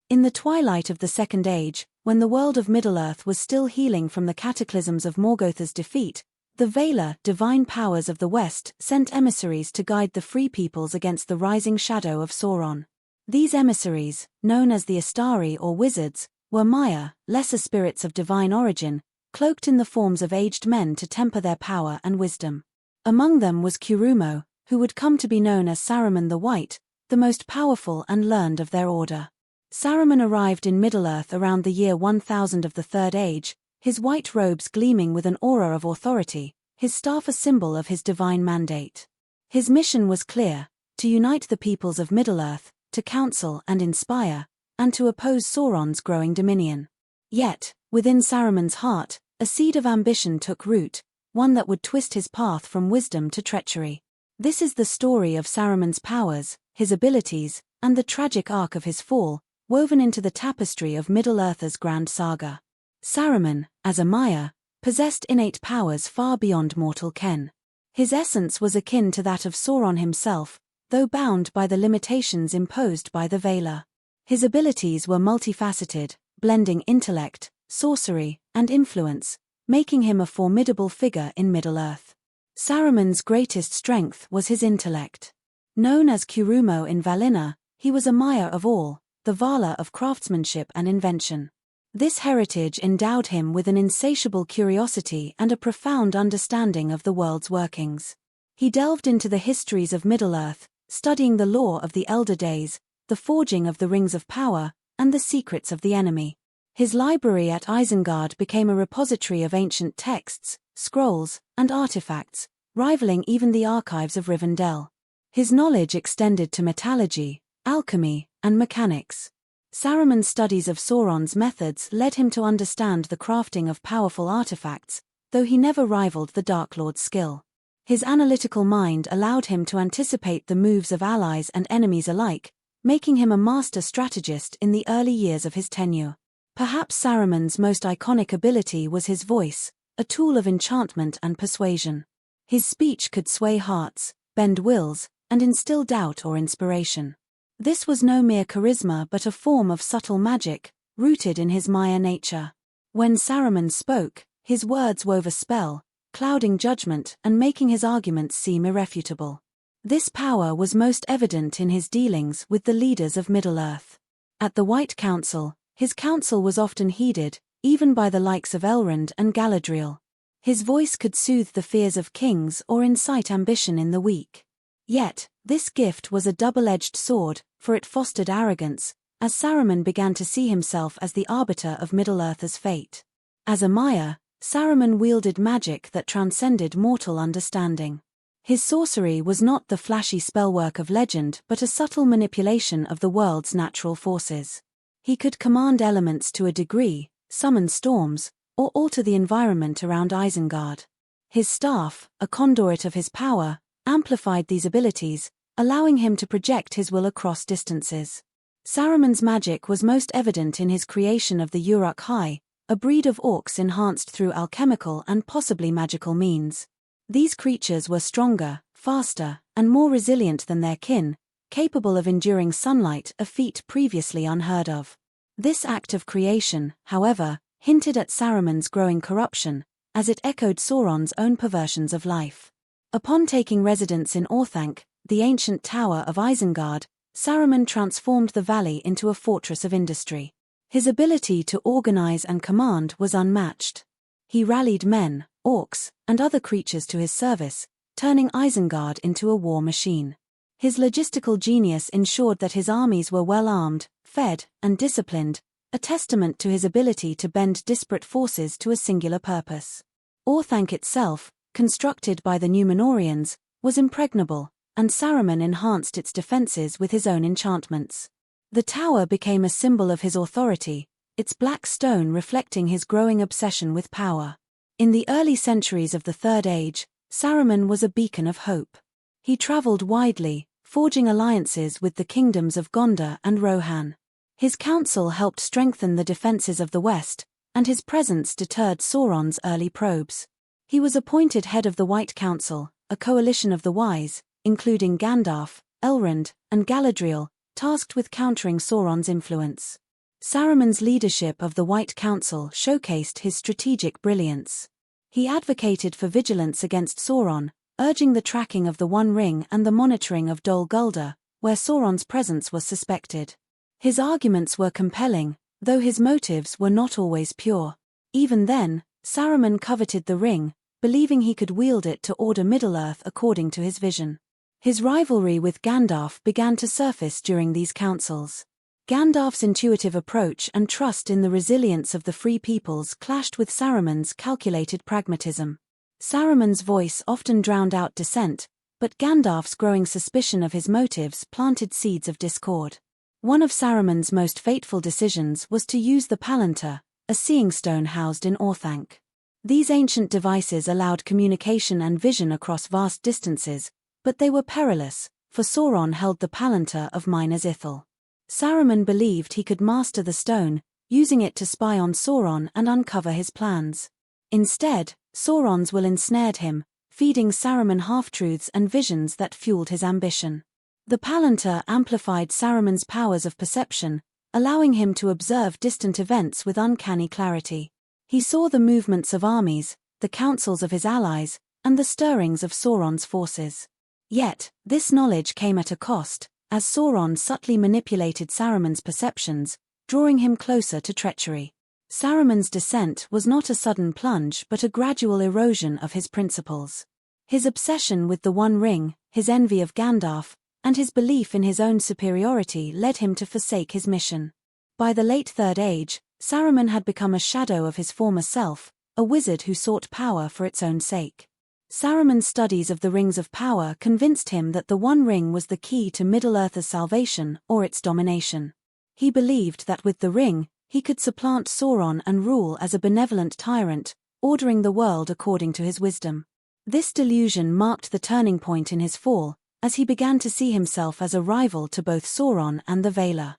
In the twilight of the Second Age, when the world of Middle-earth was still healing from the cataclysms of Morgotha's defeat, the Valar, divine powers of the West, sent emissaries to guide the free peoples against the rising shadow of Sauron. These emissaries, known as the Istari or wizards, were Maya, lesser spirits of divine origin, cloaked in the forms of aged men to temper their power and wisdom. Among them was Curumo, who would come to be known as Saruman the White, the most powerful and learned of their order. Saruman arrived in Middle-earth around the year 1000 of the Third Age, his white robes gleaming with an aura of authority, his staff a symbol of his divine mandate. His mission was clear: to unite the peoples of Middle-earth, to counsel and inspire, and to oppose Sauron's growing dominion. Yet, within Saruman's heart, a seed of ambition took root, one that would twist his path from wisdom to treachery. This is the story of Saruman's powers, his abilities, and the tragic arc of his fall, woven into the tapestry of Middle-earth's grand saga. Saruman, as a Maya, possessed innate powers far beyond mortal ken. His essence was akin to that of Sauron himself, though bound by the limitations imposed by the Valar. His abilities were multifaceted, blending intellect, sorcery, and influence, making him a formidable figure in Middle-earth. Saruman's greatest strength was his intellect. Known as Curumo in Valinor, he was a Maya of all, the Vala of craftsmanship and invention. This heritage endowed him with an insatiable curiosity and a profound understanding of the world's workings. He delved into the histories of Middle-earth, studying the lore of the Elder Days, the forging of the Rings of Power, and the secrets of the enemy. His library at Isengard became a repository of ancient texts, scrolls, and artifacts, rivaling even the archives of Rivendell. His knowledge extended to metallurgy, alchemy, and mechanics. Saruman's studies of Sauron's methods led him to understand the crafting of powerful artifacts, though he never rivaled the Dark Lord's skill. His analytical mind allowed him to anticipate the moves of allies and enemies alike, making him a master strategist in the early years of his tenure. Perhaps Saruman's most iconic ability was his voice, a tool of enchantment and persuasion. His speech could sway hearts, bend wills, and instill doubt or inspiration. This was no mere charisma but a form of subtle magic, rooted in his Maya nature. When Saruman spoke, his words wove a spell, clouding judgment and making his arguments seem irrefutable. This power was most evident in his dealings with the leaders of Middle-earth. At the White Council, his counsel was often heeded, even by the likes of Elrond and Galadriel. His voice could soothe the fears of kings or incite ambition in the weak. Yet, this gift was a double-edged sword, for it fostered arrogance, as Saruman began to see himself as the arbiter of Middle-earth's fate. As a Maya, Saruman wielded magic that transcended mortal understanding. His sorcery was not the flashy spellwork of legend but a subtle manipulation of the world's natural forces. He could command elements to a degree, summon storms, or alter the environment around Isengard. His staff, a conduit of his power, amplified these abilities, allowing him to project his will across distances. Saruman's magic was most evident in his creation of the Uruk-hai, a breed of orcs enhanced through alchemical and possibly magical means. These creatures were stronger, faster, and more resilient than their kin, capable of enduring sunlight, a feat previously unheard of. This act of creation, however, hinted at Saruman's growing corruption, as it echoed Sauron's own perversions of life. Upon taking residence in Orthanc, the ancient tower of Isengard, Saruman transformed the valley into a fortress of industry. His ability to organize and command was unmatched. He rallied men, orcs, and other creatures to his service, turning Isengard into a war machine. His logistical genius ensured that his armies were well armed, fed, and disciplined, a testament to his ability to bend disparate forces to a singular purpose. Orthanc itself, constructed by the Númenóreans, was impregnable, and Saruman enhanced its defenses with his own enchantments. The tower became a symbol of his authority, its black stone reflecting his growing obsession with power. In the early centuries of the Third Age, Saruman was a beacon of hope. He traveled widely, forging alliances with the kingdoms of Gondor and Rohan. His counsel helped strengthen the defenses of the West, and his presence deterred Sauron's early probes. He was appointed head of the White Council, a coalition of the wise, including Gandalf, Elrond, and Galadriel, tasked with countering Sauron's influence. Saruman's leadership of the White Council showcased his strategic brilliance. He advocated for vigilance against Sauron, urging the tracking of the One Ring and the monitoring of Dol Guldur, where Sauron's presence was suspected. His arguments were compelling, though his motives were not always pure. Even then, Saruman coveted the ring, believing he could wield it to order Middle-earth according to his vision. His rivalry with Gandalf began to surface during these councils. Gandalf's intuitive approach and trust in the resilience of the Free Peoples clashed with Saruman's calculated pragmatism. Saruman's voice often drowned out dissent, but Gandalf's growing suspicion of his motives planted seeds of discord. One of Saruman's most fateful decisions was to use the Palantír, a seeing stone housed in Orthanc. These ancient devices allowed communication and vision across vast distances, but they were perilous, for Sauron held the Palantír of Minas Ithil. Saruman believed he could master the stone, using it to spy on Sauron and uncover his plans. Instead, Sauron's will ensnared him, feeding Saruman half-truths and visions that fueled his ambition. The Palantír amplified Saruman's powers of perception, allowing him to observe distant events with uncanny clarity. He saw the movements of armies, the councils of his allies, and the stirrings of Sauron's forces. Yet, this knowledge came at a cost, as Sauron subtly manipulated Saruman's perceptions, drawing him closer to treachery. Saruman's descent was not a sudden plunge but a gradual erosion of his principles. His obsession with the One Ring, his envy of Gandalf, and his belief in his own superiority led him to forsake his mission. By the late Third Age, Saruman had become a shadow of his former self, a wizard who sought power for its own sake. Saruman's studies of the Rings of Power convinced him that the One Ring was the key to Middle-earth's salvation or its domination. He believed that with the ring, he could supplant Sauron and rule as a benevolent tyrant, ordering the world according to his wisdom. This delusion marked the turning point in his fall, as he began to see himself as a rival to both Sauron and the Valar.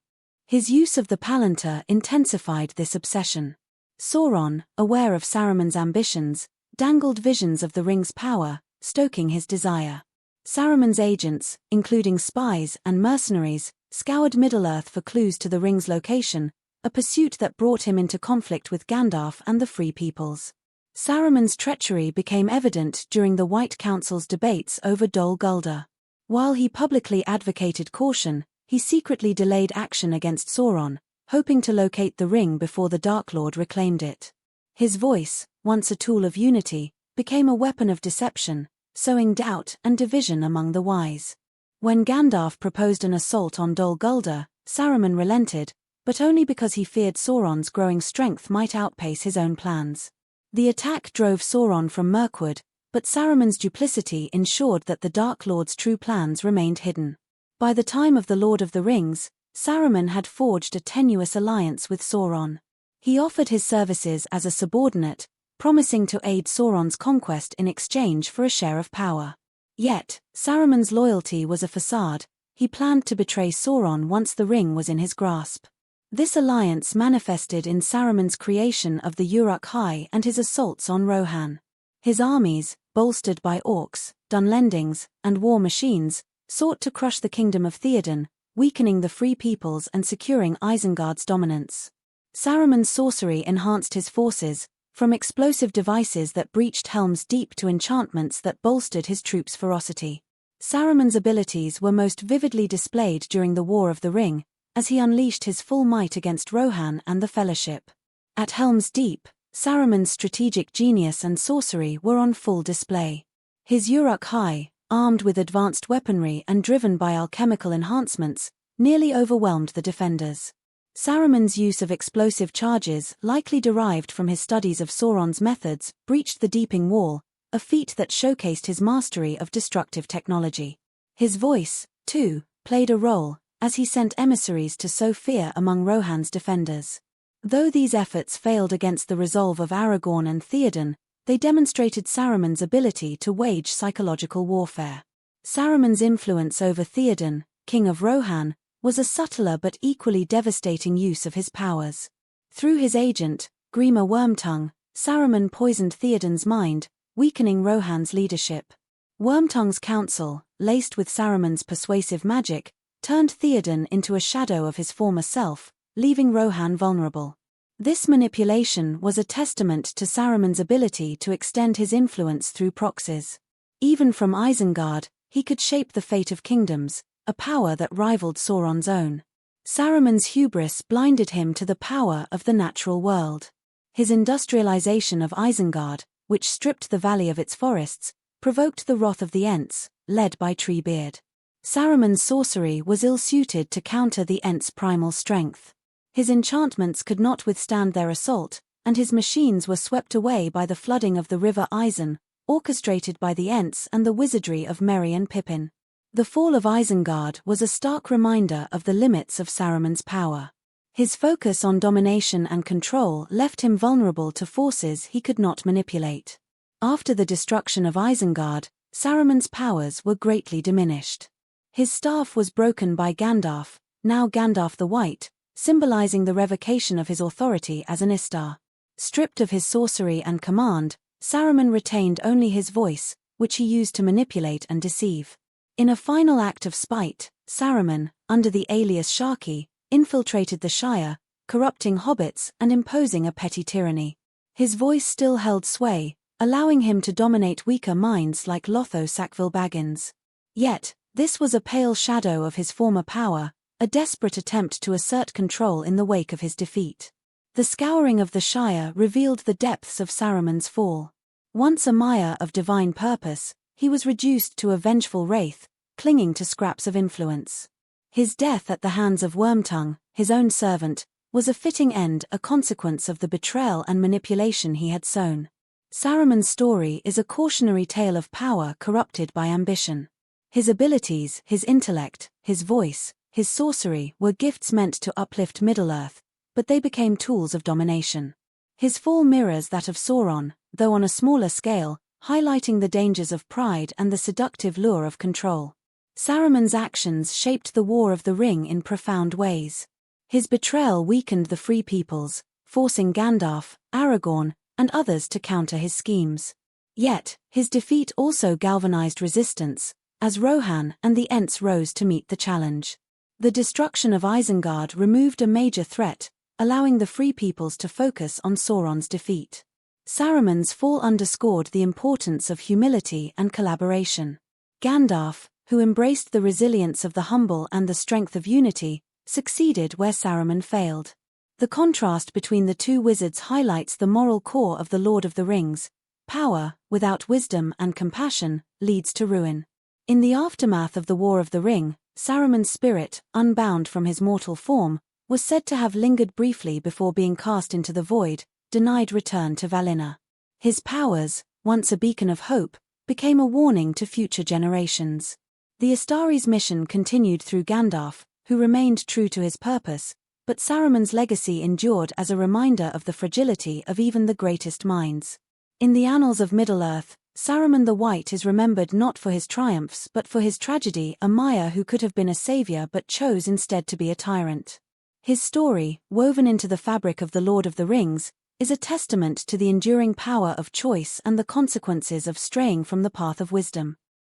His use of the Palantír intensified this obsession. Sauron, aware of Saruman's ambitions, dangled visions of the ring's power, stoking his desire. Saruman's agents, including spies and mercenaries, scoured Middle-earth for clues to the ring's location, a pursuit that brought him into conflict with Gandalf and the Free Peoples. Saruman's treachery became evident during the White Council's debates over Dol Guldur. While he publicly advocated caution, he secretly delayed action against Sauron, hoping to locate the ring before the Dark Lord reclaimed it. His voice, once a tool of unity, became a weapon of deception, sowing doubt and division among the wise. When Gandalf proposed an assault on Dol Guldur, Saruman relented, but only because he feared Sauron's growing strength might outpace his own plans. The attack drove Sauron from Mirkwood, but Saruman's duplicity ensured that the Dark Lord's true plans remained hidden. By the time of the Lord of the Rings, Saruman had forged a tenuous alliance with Sauron. He offered his services as a subordinate, promising to aid Sauron's conquest in exchange for a share of power. Yet, Saruman's loyalty was a facade. He planned to betray Sauron once the ring was in his grasp. This alliance manifested in Saruman's creation of the Uruk-hai and his assaults on Rohan. His armies, bolstered by orcs, Dunlendings, and war machines, sought to crush the kingdom of Theoden, weakening the Free Peoples and securing Isengard's dominance. Saruman's sorcery enhanced his forces, from explosive devices that breached Helm's Deep to enchantments that bolstered his troops' ferocity. Saruman's abilities were most vividly displayed during the War of the Ring, as he unleashed his full might against Rohan and the Fellowship. At Helm's Deep, Saruman's strategic genius and sorcery were on full display. His Uruk-hai, armed with advanced weaponry and driven by alchemical enhancements, nearly overwhelmed the defenders. Saruman's use of explosive charges, likely derived from his studies of Sauron's methods, breached the Deeping Wall, a feat that showcased his mastery of destructive technology. His voice, too, played a role, as he sent emissaries to sow fear among Rohan's defenders. Though these efforts failed against the resolve of Aragorn and Theoden, they demonstrated Saruman's ability to wage psychological warfare. Saruman's influence over Theoden, king of Rohan, was a subtler but equally devastating use of his powers. Through his agent, Grima Wormtongue, Saruman poisoned Theoden's mind, weakening Rohan's leadership. Wormtongue's counsel, laced with Saruman's persuasive magic, turned Theoden into a shadow of his former self, leaving Rohan vulnerable. This manipulation was a testament to Saruman's ability to extend his influence through proxies. Even from Isengard, he could shape the fate of kingdoms, a power that rivaled Sauron's own. Saruman's hubris blinded him to the power of the natural world. His industrialization of Isengard, which stripped the valley of its forests, provoked the wrath of the Ents, led by Treebeard. Saruman's sorcery was ill-suited to counter the Ents' primal strength. His enchantments could not withstand their assault, and his machines were swept away by the flooding of the river Isen, orchestrated by the Ents and the wizardry of Merry and Pippin. The fall of Isengard was a stark reminder of the limits of Saruman's power. His focus on domination and control left him vulnerable to forces he could not manipulate. After the destruction of Isengard, Saruman's powers were greatly diminished. His staff was broken by Gandalf, now Gandalf the White, symbolizing the revocation of his authority as an Istar. Stripped of his sorcery and command, Saruman retained only his voice, which he used to manipulate and deceive. In a final act of spite, Saruman, under the alias Sharky, infiltrated the Shire, corrupting hobbits and imposing a petty tyranny. His voice still held sway, allowing him to dominate weaker minds like Lotho Sackville Baggins. Yet, this was a pale shadow of his former power, a desperate attempt to assert control in the wake of his defeat. The scouring of the Shire revealed the depths of Saruman's fall. Once a mire of divine purpose, he was reduced to a vengeful wraith, clinging to scraps of influence. His death at the hands of Wormtongue, his own servant, was a fitting end, a consequence of the betrayal and manipulation he had sown. Saruman's story is a cautionary tale of power corrupted by ambition. His abilities, his intellect, his voice, his sorcery were gifts meant to uplift Middle-earth, but they became tools of domination. His fall mirrors that of Sauron, though on a smaller scale, highlighting the dangers of pride and the seductive lure of control. Saruman's actions shaped the War of the Ring in profound ways. His betrayal weakened the Free Peoples, forcing Gandalf, Aragorn, and others to counter his schemes. Yet, his defeat also galvanized resistance, as Rohan and the Ents rose to meet the challenge. The destruction of Isengard removed a major threat, allowing the Free Peoples to focus on Sauron's defeat. Saruman's fall underscored the importance of humility and collaboration. Gandalf, who embraced the resilience of the humble and the strength of unity, succeeded where Saruman failed. The contrast between the two wizards highlights the moral core of the Lord of the Rings. Power, without wisdom and compassion, leads to ruin. In the aftermath of the War of the Ring, Saruman's spirit, unbound from his mortal form, was said to have lingered briefly before being cast into the void, denied return to Valinor. His powers, once a beacon of hope, became a warning to future generations. The Istari's mission continued through Gandalf, who remained true to his purpose, but Saruman's legacy endured as a reminder of the fragility of even the greatest minds. In the annals of Middle-earth, Saruman the White is remembered not for his triumphs but for his tragedy, a Maya who could have been a savior but chose instead to be a tyrant. His story, woven into the fabric of the Lord of the Rings, is a testament to the enduring power of choice and the consequences of straying from the path of wisdom.